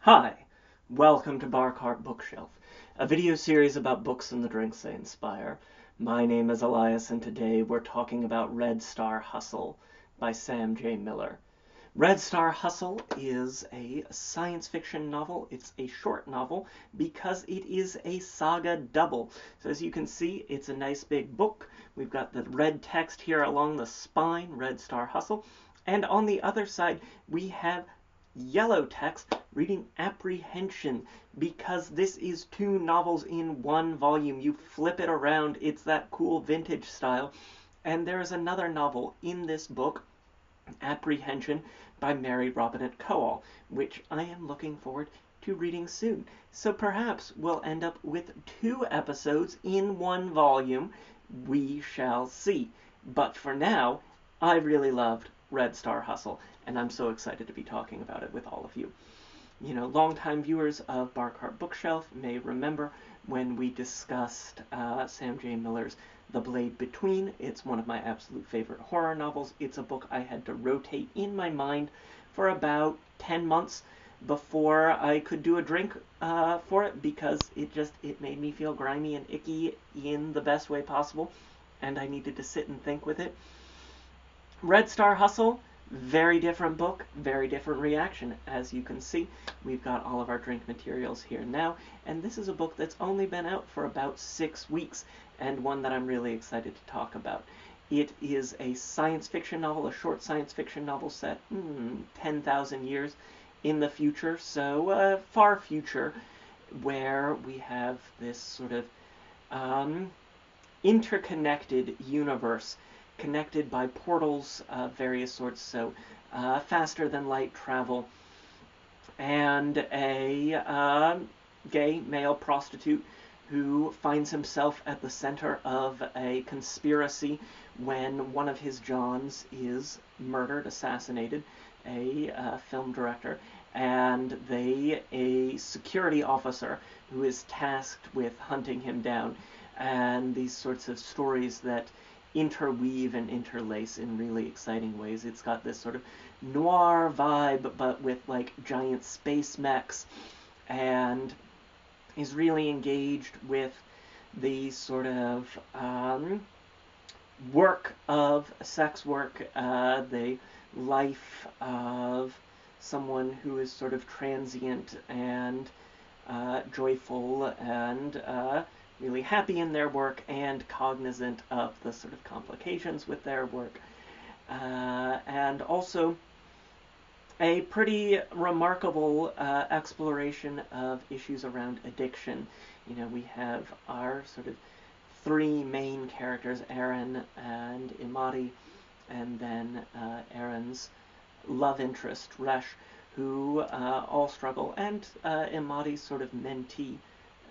Hi, welcome to Barcart Bookshelf, a video series about books and the drinks they inspire. My name is Elias, and today we're talking about Red Star Hustle by Sam J. Miller. Red Star Hustle is a science fiction novel. It's a short novel because it is a saga double. So as you can see, it's a nice big book. We've got the red text here along the spine, Red Star Hustle, and on the other side we have yellow text reading apprehension, because this is two novels in one volume. You flip it around, it's that cool vintage style. And there is another novel in this book, Apprehension, by Mary Robinette Kowal, which I am looking forward to reading soon. So perhaps we'll end up with two episodes in one volume. We shall see. But for now, I really loved Red Star Hustle, and I'm so excited to be talking about it with all of you. You know, longtime viewers of Barcart Bookshelf may remember when we discussed Sam J. Miller's The Blade Between. It's one of my absolute favorite horror novels. It's a book I had to rotate in my mind for about 10 months before I could do a drink for it, because it made me feel grimy and icky in the best way possible, and I needed to sit and think with it. Red Star Hustle, very different book, very different reaction. As you can see, we've got all of our drink materials here now, and this is a book that's only been out for about 6 weeks, and one that I'm really excited to talk about. It is a science fiction novel, a short science fiction novel set 10,000 years in the future, so far future, where we have this sort of interconnected universe, connected by portals of various sorts, so faster than light travel, and a gay male prostitute who finds himself at the center of a conspiracy when one of his Johns is murdered, assassinated, a film director, and a security officer who is tasked with hunting him down, and these sorts of stories that interweave and interlace in really exciting ways. It's got this sort of noir vibe, but with like giant space mechs, and is really engaged with the sort of work of sex work, the life of someone who is sort of transient and joyful and really happy in their work and cognizant of the sort of complications with their work. And also a pretty remarkable exploration of issues around addiction. You know, we have our sort of three main characters, Aaron and Imadi, and then Aaron's love interest, Resh, who all struggle, and Imadi's sort of mentee,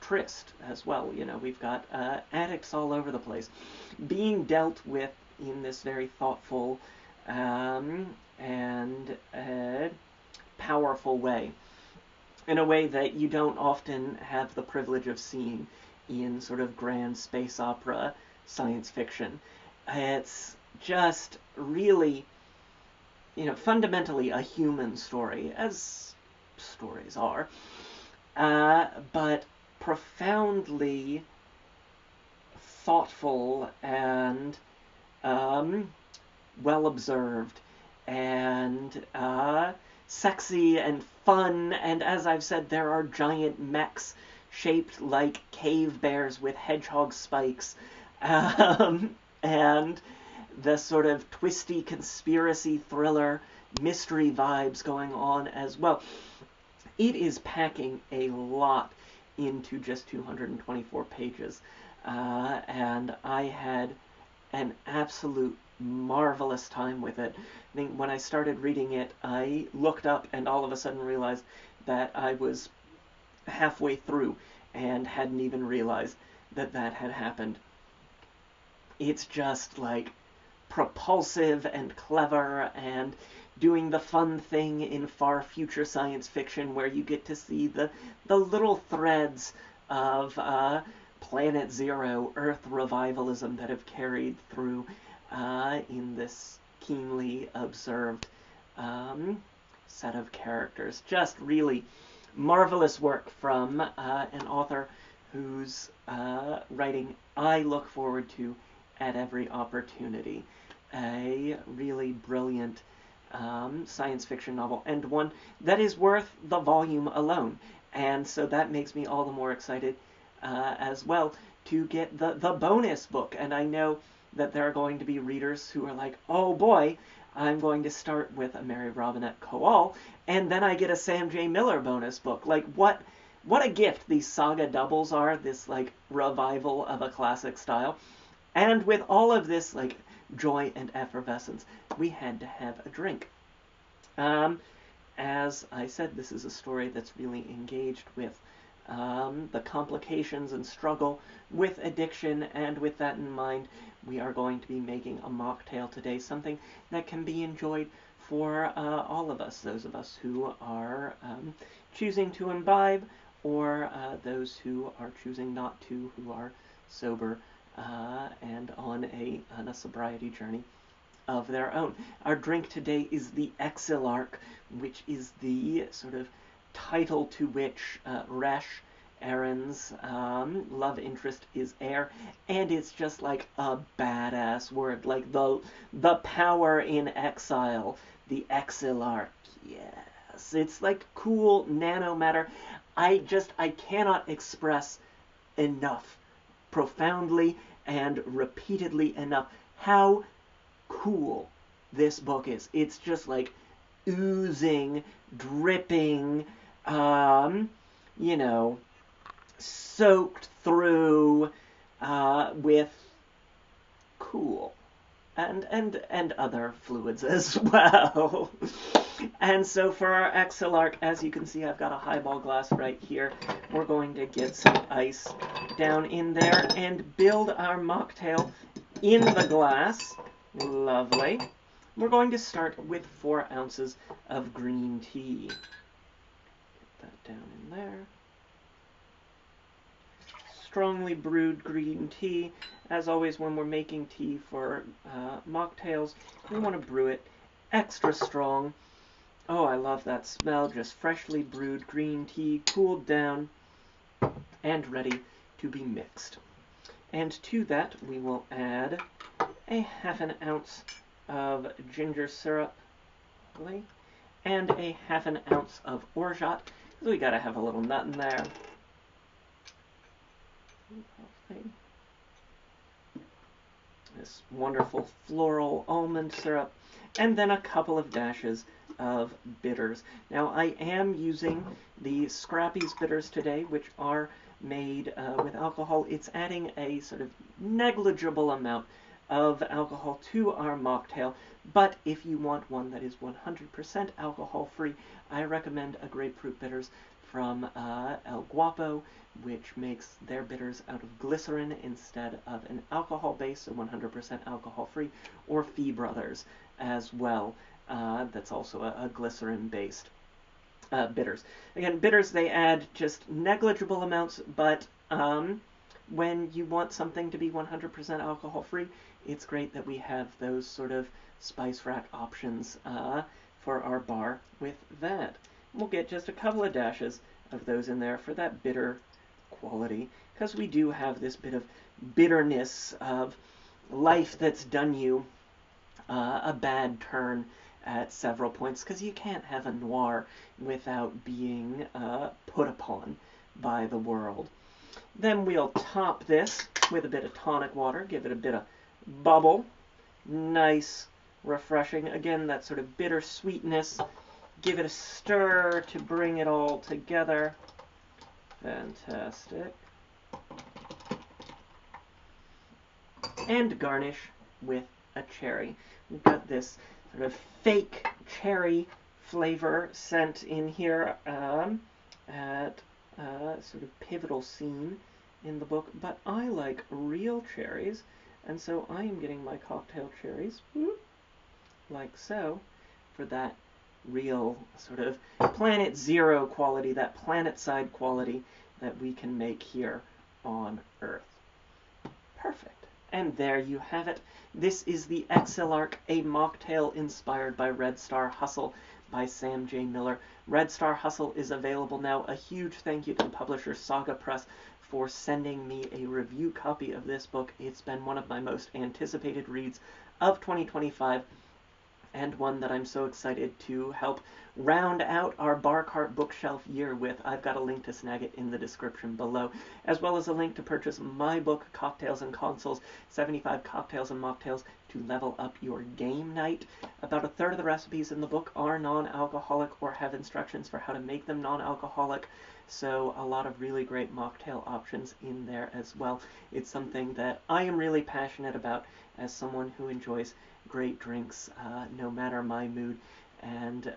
Trist, as well. You know, we've got addicts all over the place being dealt with in this very thoughtful and powerful way, in a way that you don't often have the privilege of seeing in sort of grand space opera science fiction. It's just really, you know, fundamentally a human story, as stories are, but profoundly thoughtful and well observed and sexy and fun. And as I've said, there are giant mechs shaped like cave bears with hedgehog spikes, and the sort of twisty conspiracy thriller mystery vibes going on as well. It is packing a lot into just 224 pages, and I had an absolute marvelous time with it. I think when I started reading it, I looked up and all of a sudden realized that I was halfway through and hadn't even realized that that had happened. It's just like propulsive and clever and doing the fun thing in far future science fiction where you get to see the little threads of Planet Zero, Earth revivalism that have carried through in this keenly observed set of characters. Just really marvelous work from an author whose writing I look forward to at every opportunity. A really brilliant science fiction novel, and one that is worth the volume alone. And so that makes me all the more excited as well to get the bonus book. And I know that there are going to be readers who are like, oh boy, I'm going to start with a Mary Robinette Kowal, and then I get a Sam J. Miller bonus book. Like, what a gift these saga doubles are, this, like, revival of a classic style. And with all of this, like, joy and effervescence, we had to have a drink. As I said, this is a story that's really engaged with the complications and struggle with addiction, and with that in mind, we are going to be making a mocktail today, something that can be enjoyed for all of us, those of us who are choosing to imbibe, or those who are choosing not to, who are sober and on a sobriety journey of their own. Our drink today is the Exilarch, which is the sort of title to which Resh, Aaron's love interest, is heir, and it's just like a badass word, like the power in exile, the Exilarch. Yes, it's like cool nanomatter. I cannot express enough, profoundly and repeatedly enough, how cool this book is. It's just like oozing, dripping, you know, soaked through with cool and other fluids as well. And so for our Exilarch, as you can see, I've got a highball glass right here. We're going to get some ice down in there and build our mocktail in the glass. Lovely. We're going to start with 4 ounces of green tea. Get that down in there. Strongly brewed green tea. As always, when we're making tea for mocktails, we want to brew it extra strong. Oh, I love that smell. Just freshly brewed green tea, cooled down, and ready to be mixed. And to that, we will add a ½ an ounce of ginger syrup, and a ½ an ounce of orgeat, because we gotta have a little nut in there. This wonderful floral almond syrup, and then a couple of dashes of bitters. Now, I am using the Scrappy's bitters today, which are made with alcohol. It's adding a sort of negligible amount of alcohol to our mocktail, but if you want one that is 100% alcohol-free, I recommend a grapefruit bitters from El Guapo, which makes their bitters out of glycerin instead of an alcohol base, so 100% alcohol-free, or Fee Brothers as well. That's also a glycerin-based bitters. Again, bitters, they add just negligible amounts, but when you want something to be 100% alcohol-free, it's great that we have those sort of spice rack options for our bar with that. We'll get just a couple of dashes of those in there for that bitter quality, because we do have this bit of bitterness of life that's done you a bad turn at several points, because you can't have a noir without being put upon by the world. Then we'll top this with a bit of tonic water, give it a bit of bubble. Nice, refreshing. Again, that sort of bitter sweetness. Give it a stir to bring it all together. Fantastic. And garnish with a cherry. We've got this sort of fake cherry flavor scent in here at sort of pivotal scene in the book, but I like real cherries, and so I am getting my cocktail cherries, like so, for that real sort of Planet Zero quality, that planet-side quality that we can make here on Earth. Perfect. And there you have it. This is the Exilarch, a mocktail inspired by Red Star Hustle by Sam J. Miller. Red Star Hustle is available now. A huge thank you to the publisher Saga Press for sending me a review copy of this book. It's been one of my most anticipated reads of 2025, and one that I'm so excited to help round out our Bar Cart bookshelf year with. I've got a link to snag it in the description below, as well as a link to purchase my book, Cocktails and Consoles, 75 Cocktails and Mocktails to Level Up Your Game Night. About a third of the recipes in the book are non-alcoholic or have instructions for how to make them non-alcoholic, so a lot of really great mocktail options in there as well. It's something that I am really passionate about as someone who enjoys great drinks, no matter my mood, and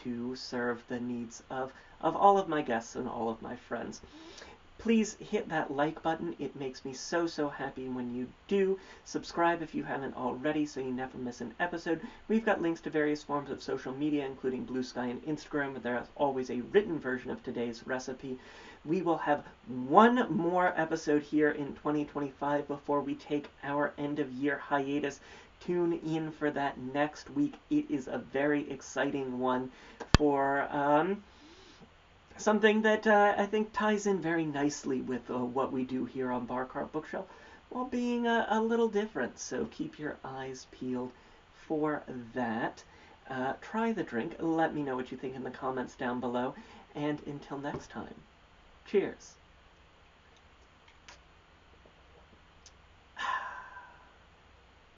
to serve the needs of all of my guests and all of my friends. Please hit that like button. It makes me so happy when you do. Subscribe if you haven't already so you never miss an episode. We've got links to various forms of social media, including Blue Sky and Instagram, where there's always a written version of today's recipe. We will have one more episode here in 2025 before we take our end-of-year hiatus. Tune in for that next week. It is a very exciting one for something that I think ties in very nicely with what we do here on Bar Cart Bookshelf, while being a little different. So keep your eyes peeled for that. Try the drink. Let me know what you think in the comments down below. And until next time, cheers.